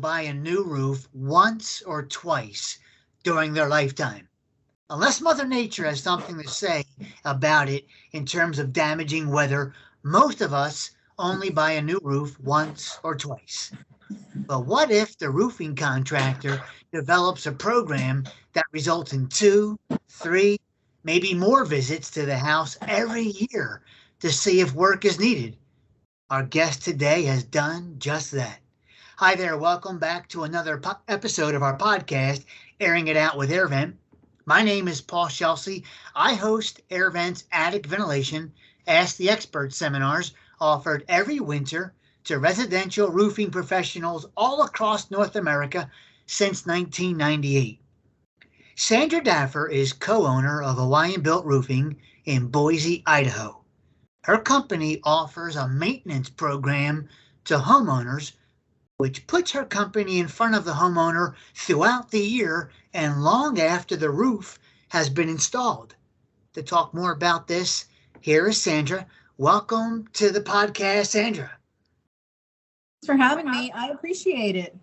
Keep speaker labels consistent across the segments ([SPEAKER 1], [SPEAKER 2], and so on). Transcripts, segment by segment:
[SPEAKER 1] buy a new roof once or twice during their lifetime. Unless Mother Nature has something to say about it in terms of damaging weather, most of us only buy a new roof once or twice. But what if the roofing contractor develops a program that results in 2, 3, maybe more visits to the house every year to see if work is needed? Our guest today has done just that. Hi there, welcome back to another episode of our podcast, Airing It Out with AirVent. My name is pscelsi. I host AirVent's Attic Ventilation Ask the Expert seminars offered every winter to residential roofing professionals all across North America since 1998. Sandra Daffer is co-owner of Hawaiian Built Roofing in Boise, Idaho. Her company offers a maintenance program to homeowners, which puts her company in front of the homeowner throughout the year and long after the roof has been installed. To talk more about this, here is Sandra. Welcome to the podcast, Sandra.
[SPEAKER 2] Thanks for having me. I appreciate it.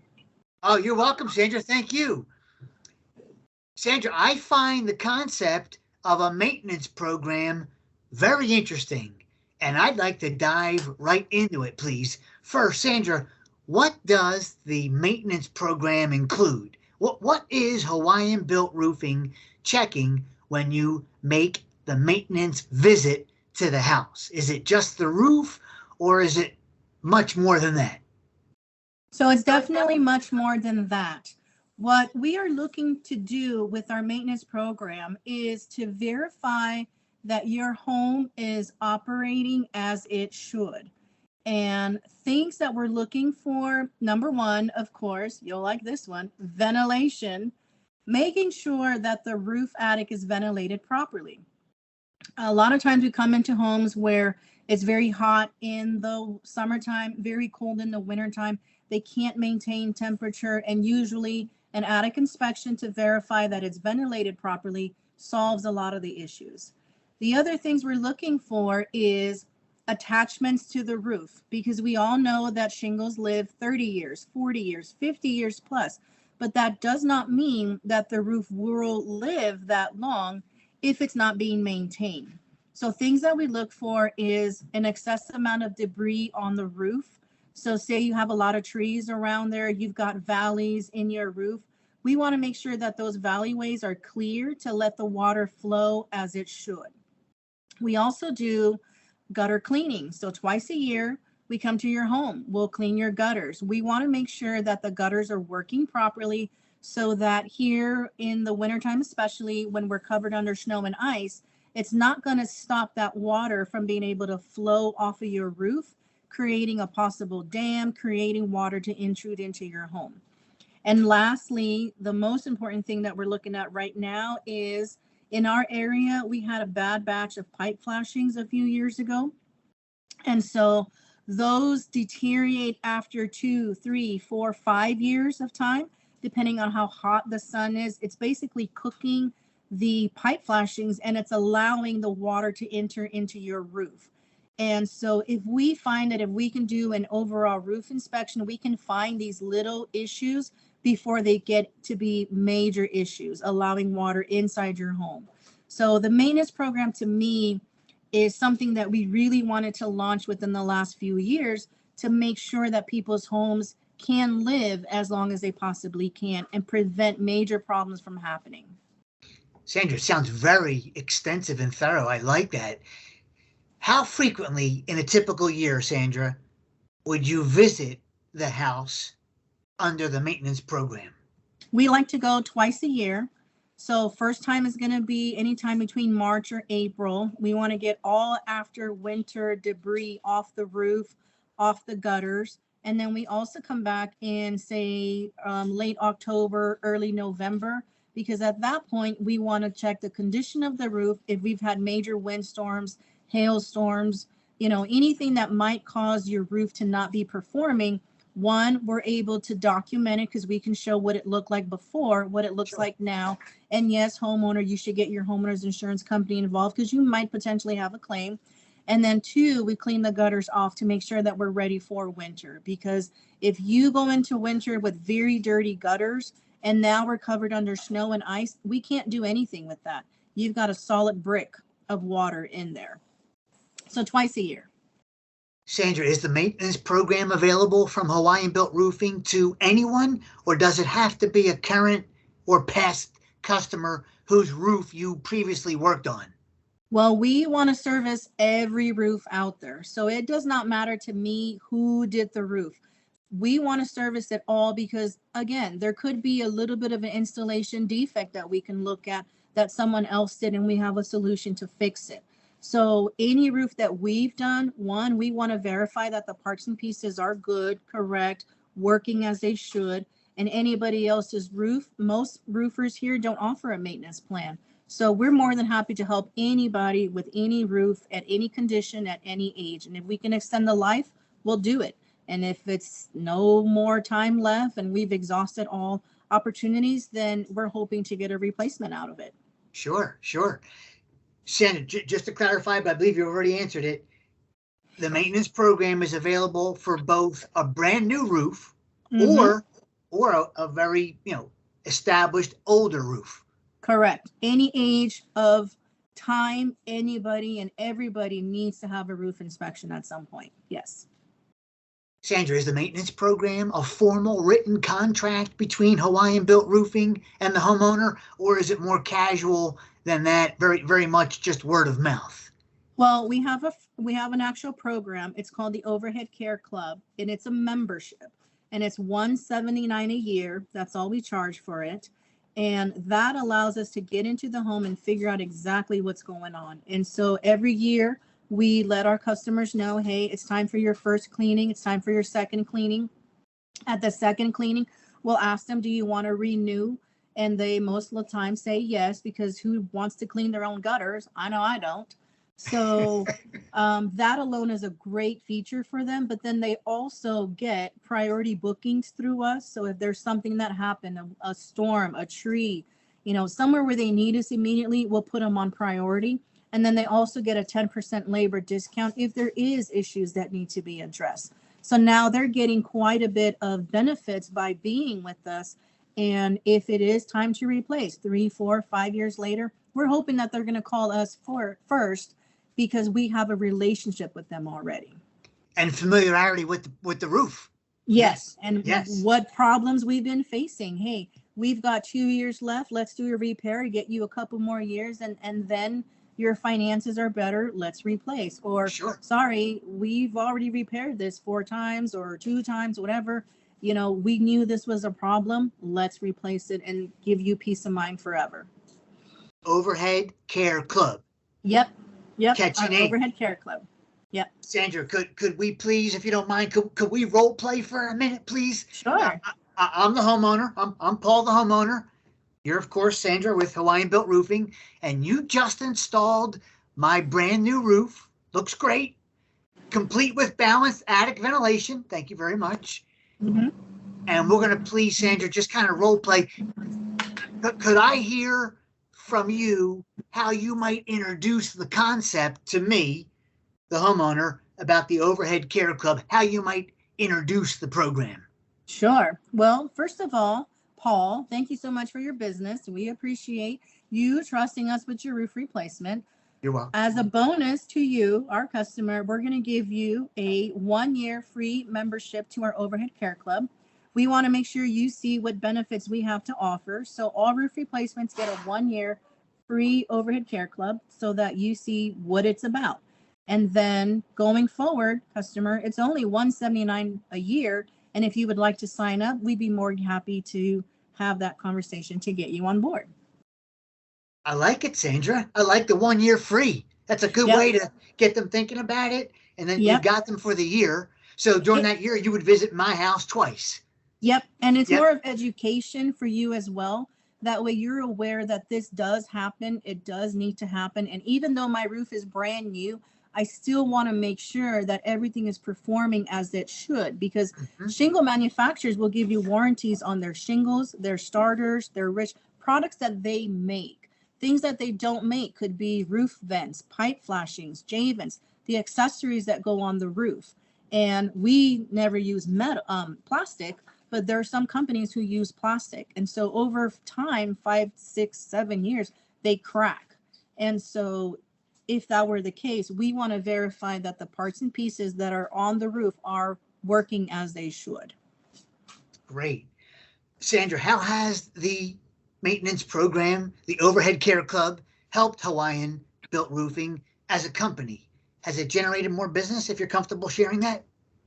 [SPEAKER 1] Oh, you're welcome, Sandra. Thank you. Sandra, I find the concept of a maintenance program very interesting, and I'd like to dive right into it, please. First, Sandra, what does the maintenance program include? What is Hawaiian Built Roofing checking when you make the maintenance visit to the house? Is it just the roof, or is it much more than that?
[SPEAKER 2] So it's definitely much more than that. What we are looking to do with our maintenance program is to verify that your home is operating as it should. And things that we're looking for, number one, of course, you'll like this one, ventilation, making sure that the roof attic is ventilated properly. A lot of times we come into homes where it's very hot in the summertime, very cold in the wintertime. They can't maintain temperature, and usually an attic inspection to verify that it's ventilated properly solves a lot of the issues. The other things we're looking for is attachments to the roof, because we all know that shingles live 30 years, 40 years, 50 years plus, but that does not mean that the roof will live that long if it's not being maintained. So things that we look for is an excessive amount of debris on the roof. So say you have a lot of trees around there, you've got valleys in your roof. We want to make sure that those valleyways are clear to let the water flow as it should. We also do gutter cleaning. So twice a year, we come to your home, we'll clean your gutters. We want to make sure that the gutters are working properly so that here in the wintertime, especially when we're covered under snow and ice, it's not going to stop that water from being able to flow off of your roof, creating a possible dam, creating water to intrude into your home. And lastly, the most important thing that we're looking at right now is in our area, we had a bad batch of pipe flashings a few years ago. And so those deteriorate after 2, 3, 4, 5 years of time, depending on how hot the sun is. It's basically cooking the pipe flashings, and it's allowing the water to enter into your roof. And so if we find that if we can do an overall roof inspection, we can find these little issues before they get to be major issues, allowing water inside your home. So the maintenance program to me is something that we really wanted to launch within the last few years to make sure that people's homes can live as long as they possibly can and prevent major problems from happening.
[SPEAKER 1] Sandra, sounds very extensive and thorough. I like that. How frequently in a typical year, Sandra, would you visit the house under the maintenance program?
[SPEAKER 2] We like to go twice a year. So first time is going to be anytime between March or April. We want to get all after winter debris off the roof, off the gutters. And then we also come back in, say, late October, early November, because at that point, we want to check the condition of the roof. If we've had major windstorms, hailstorms, anything that might cause your roof to not be performing, one, we're able to document it because we can show what it looked like before, what it looks like now. And yes, homeowner, you should get your homeowner's insurance company involved because you might potentially have a claim. And then 2, we clean the gutters off to make sure that we're ready for winter. Because if you go into winter with very dirty gutters and now we're covered under snow and ice, we can't do anything with that. You've got a solid brick of water in there. So twice a year.
[SPEAKER 1] Sandra, is the maintenance program available from Hawaiian Built Roofing to anyone, or does it have to be a current or past customer whose roof you previously worked on?
[SPEAKER 2] Well, we want to service every roof out there. So it does not matter to me who did the roof. We want to service it all because, again, there could be a little bit of an installation defect that we can look at that someone else did, and we have a solution to fix it. So any roof that we've done, one, we want to verify that the parts and pieces are good, correct, working as they should. And anybody else's roof, most roofers here don't offer a maintenance plan. So we're more than happy to help anybody with any roof at any condition at any age. And if we can extend the life, we'll do it. And if it's no more time left and we've exhausted all opportunities, then we're hoping to get a replacement out of it.
[SPEAKER 1] Sure. Sandra, just to clarify, but I believe you already answered it. The maintenance program is available for both a brand new roof or a very, established older roof.
[SPEAKER 2] Correct. Any age of time, anybody and everybody needs to have a roof inspection at some point. Yes.
[SPEAKER 1] Sandra, is the maintenance program a formal written contract between Hawaiian Built Roofing and the homeowner, or is it more casual than that, very, very much just word of mouth?
[SPEAKER 2] Well, we have an actual program. It's called the Overhead Care Club, and it's a membership, and it's $179 a year. That's all we charge for it. And that allows us to get into the home and figure out exactly what's going on. And so every year we let our customers know, hey, it's time for your first cleaning. It's time for your second cleaning. At the second cleaning, we'll ask them, do you want to renew? And they most of the time say yes, because who wants to clean their own gutters? I know I don't. So that alone is a great feature for them. But then they also get priority bookings through us. So if there's something that happened, a storm, a tree, somewhere where they need us immediately, we'll put them on priority. And then they also get a 10% labor discount if there is issues that need to be addressed. So now they're getting quite a bit of benefits by being with us. And if it is time to replace 3, 4, 5 years later, we're hoping that they're going to call us first because we have a relationship with them already.
[SPEAKER 1] And familiarity with the roof.
[SPEAKER 2] Yes. And what problems we've been facing. Hey, we've got 2 years left. Let's do a repair, get you a couple more years, and then your finances are better. Let's replace. Or sorry, we've already repaired this 4 times or 2 times, whatever. We knew this was a problem. Let's replace it and give you peace of mind forever.
[SPEAKER 1] Overhead Care Club.
[SPEAKER 2] Yep.
[SPEAKER 1] Catchy name.
[SPEAKER 2] Overhead Care Club. Yep.
[SPEAKER 1] Sandra, could we please, if you don't mind, could we role play for a minute, please?
[SPEAKER 2] Sure.
[SPEAKER 1] I'm the homeowner. I'm Paul, the homeowner. You're, of course, Sandra with Hawaiian Built Roofing, and you just installed my brand new roof. Looks great. Complete with balanced attic ventilation. Thank you very much. Mm-hmm. And we're going to please, Sandra, just kind of role play. Could I hear from you how you might introduce the concept to me, the homeowner, about the Overhead Care Club, how you might introduce the program?
[SPEAKER 2] Sure. Well, first of all, Paul, thank you so much for your business. We appreciate you trusting us with your roof replacement.
[SPEAKER 1] You're welcome.
[SPEAKER 2] As a bonus to you, our customer, we're going to give you a 1-year free membership to our Overhead Care Club. We want to make sure you see what benefits we have to offer. So all roof replacements get a 1-year free Overhead Care Club so that you see what it's about. And then going forward, customer, it's only $179 a year. And if you would like to sign up, we'd be more than happy to have that conversation to get you on board.
[SPEAKER 1] I like it, Sandra. I like the 1 year free. That's a good way to get them thinking about it. And then you got them for the year. So during that year, you would visit my house twice.
[SPEAKER 2] Yep. And it's more of education for you as well. That way you're aware that this does happen. It does need to happen. And even though my roof is brand new, I still want to make sure that everything is performing as it should, because shingle manufacturers will give you warranties on their shingles, their starters, their products that they make. Things that they don't make could be roof vents, pipe flashings, J-vents, the accessories that go on the roof. And we never use plastic, but there are some companies who use plastic. And so over time, 5, 6, 7 years, they crack. And so if that were the case, we want to verify that the parts and pieces that are on the roof are working as they should.
[SPEAKER 1] Great. Sandra, how has the maintenance program, the Overhead Care Club, helped Hawaiian Built Roofing as a company? Has it generated more business, if you're comfortable sharing that?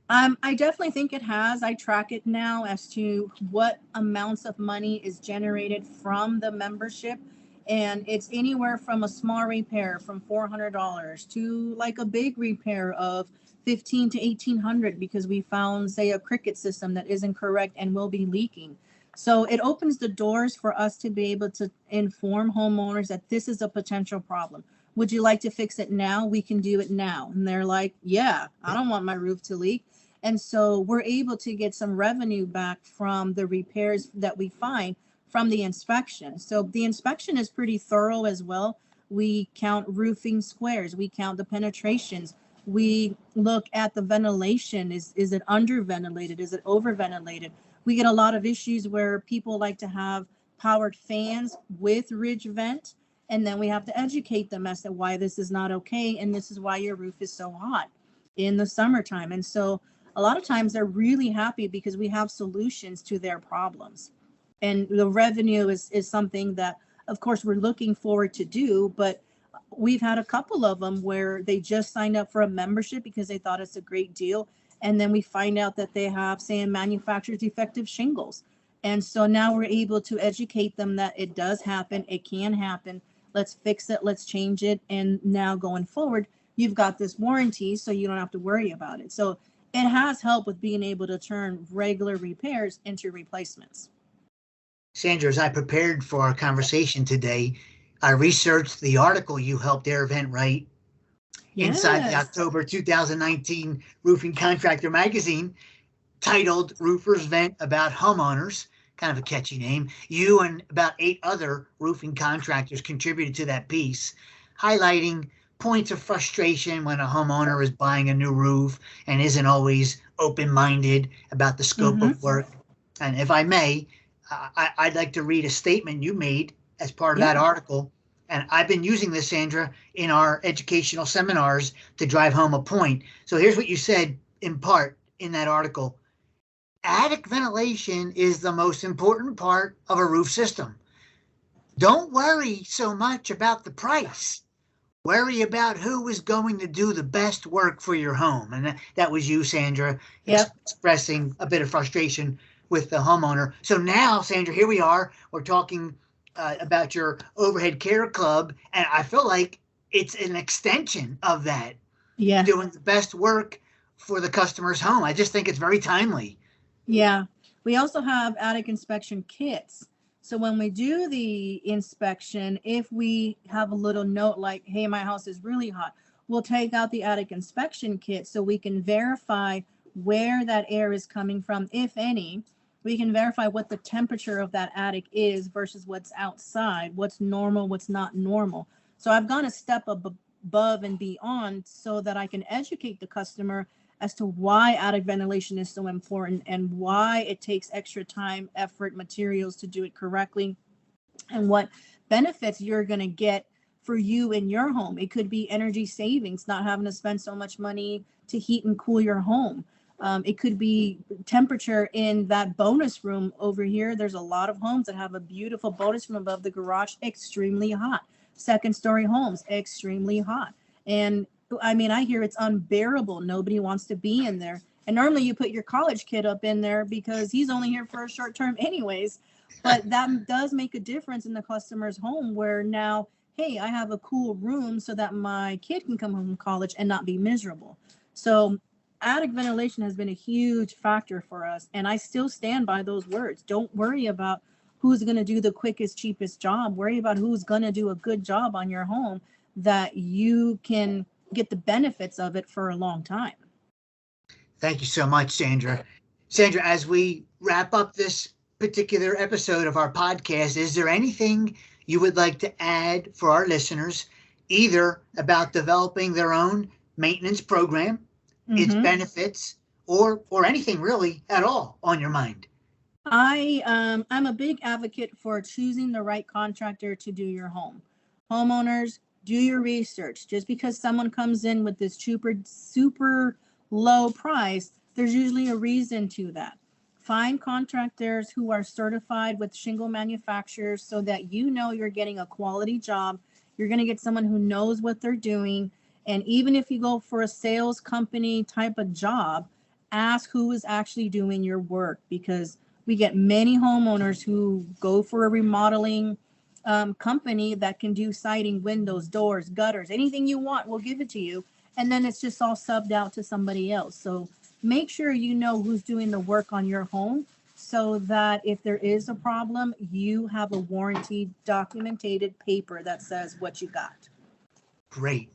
[SPEAKER 2] I definitely think it has. I track it now as to what amounts of money is generated from the membership. And it's anywhere from a small repair from $400 to like a big repair of $1,500 to $1,800 because we found, say, a cricket system that isn't correct and will be leaking. So it opens the doors for us to be able to inform homeowners that this is a potential problem. Would you like to fix it now? We can do it now. And they're like, yeah, I don't want my roof to leak. And so we're able to get some revenue back from the repairs that we find from the inspection. So the inspection is pretty thorough as well. We count roofing squares. We count the penetrations. We look at the ventilation. Is it under ventilated? Is it over ventilated? We get a lot of issues where people like to have powered fans with ridge vent. And then we have to educate them as to why this is not okay. And this is why your roof is so hot in the summertime. And so a lot of times they're really happy because we have solutions to their problems. And the revenue is something that, of course, we're looking forward to do. But we've had a couple of them where they just signed up for a membership because they thought it's a great deal. And then we find out that they have, say, a manufacturer's defective shingles. And so now we're able to educate them that it does happen. It can happen. Let's fix it. Let's change it. And now going forward, you've got this warranty, so you don't have to worry about it. So it has helped with being able to turn regular repairs into replacements.
[SPEAKER 1] Sandra, as I prepared for our conversation today, I researched the article you helped AirVent write inside the October 2019 Roofing Contractor magazine, titled Roofers Vent About Homeowners. Kind of a catchy name. You and about 8 other roofing contractors contributed to that piece, highlighting points of frustration when a homeowner is buying a new roof and isn't always open-minded about the scope of work. And if I may, I'd like to read a statement you made as part of that article. And I've been using this, Sandra, in our educational seminars to drive home a point. So here's what you said in part in that article. Attic ventilation is the most important part of a roof system. Don't worry so much about the price. Worry about who is going to do the best work for your home. And that was you, Sandra, expressing a bit of frustration with the homeowner. So now, Sandra, here we are. We're talking about your Overhead Care Club. And I feel like it's an extension of that. Yeah. Doing the best work for the customer's home. I just think it's very timely. Yeah.
[SPEAKER 2] We also have attic inspection kits. So when we do the inspection, if we have a little note like, hey, my house is really hot, we'll take out the attic inspection kit so we can verify where that air is coming from, if any. We can verify what the temperature of that attic is versus what's outside, what's normal, what's not normal. So I've gone a step above and beyond so that I can educate the customer as to why attic ventilation is so important and why it takes extra time, effort, materials to do it correctly, and what benefits you're going to get for you in your home. It could be energy savings, not having to spend so much money to heat and cool your home. It could be temperature in that bonus room over here. There's a lot of homes that have a beautiful bonus room above the garage, extremely hot. Second story homes, extremely hot. And I mean, I hear it's unbearable. Nobody wants to be in there. And normally you put your college kid up in there because he's only here for a short term anyways. But that does make a difference in the customer's home where now, hey, I have a cool room so that my kid can come home from college and not be miserable. So attic ventilation has been a huge factor for us. And I still stand by those words. Don't worry about who's going to do the quickest, cheapest job. Worry about who's going to do a good job on your home that you can get the benefits of it for a long time.
[SPEAKER 1] Thank you so much, Sandra. Sandra, as we wrap up this particular episode of our podcast, is there anything you would like to add for our listeners, either about developing their own maintenance program, its benefits, or anything really at all on your mind?
[SPEAKER 2] I'm a big advocate for choosing the right contractor to do your home. Homeowners, do your research. Just because someone comes in with this super low price, there's usually a reason to that. Find contractors who are certified with shingle manufacturers so that you know you're getting a quality job. You're going to get someone who knows what they're doing. And even if you go for a sales company type of job, ask who is actually doing your work, because we get many homeowners who go for a remodeling company that can do siding, windows, doors, gutters, anything you want, we'll give it to you. And then it's just all subbed out to somebody else. So make sure you know who's doing the work on your home so that if there is a problem, you have a warranty documented paper that says what you got.
[SPEAKER 1] Great.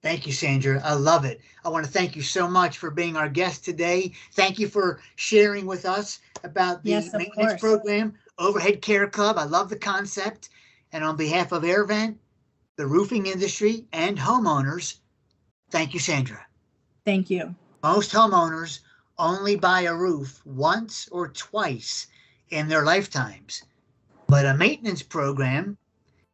[SPEAKER 1] Thank you, Sandra. I love it. I want to thank you so much for being our guest today. Thank you for sharing with us about the maintenance program, Overhead Care Club. I love the concept. And on behalf of AirVent, the roofing industry, and homeowners, thank you, Sandra.
[SPEAKER 2] Thank you.
[SPEAKER 1] Most homeowners only buy a roof once or twice in their lifetimes, but a maintenance program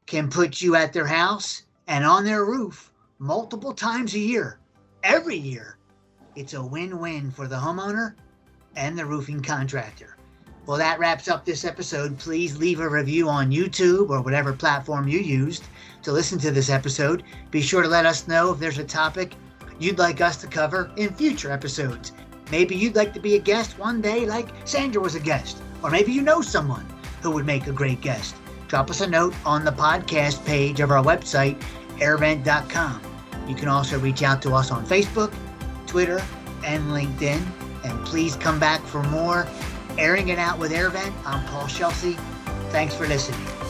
[SPEAKER 1] can put you at their house and on their roof multiple times a year, every year. It's a win-win for the homeowner and the roofing contractor. Well, that wraps up this episode. Please leave a review on YouTube or whatever platform you used to listen to this episode. Be sure to let us know if there's a topic you'd like us to cover in future episodes. Maybe you'd like to be a guest one day like Sandra was a guest, or maybe you know someone who would make a great guest. Drop us a note on the podcast page of our website, airvent.com. You can also reach out to us on Facebook, Twitter, and LinkedIn. And please come back for more Airing It Out with AirVent. I'm Paul Pscelsi. Thanks for listening.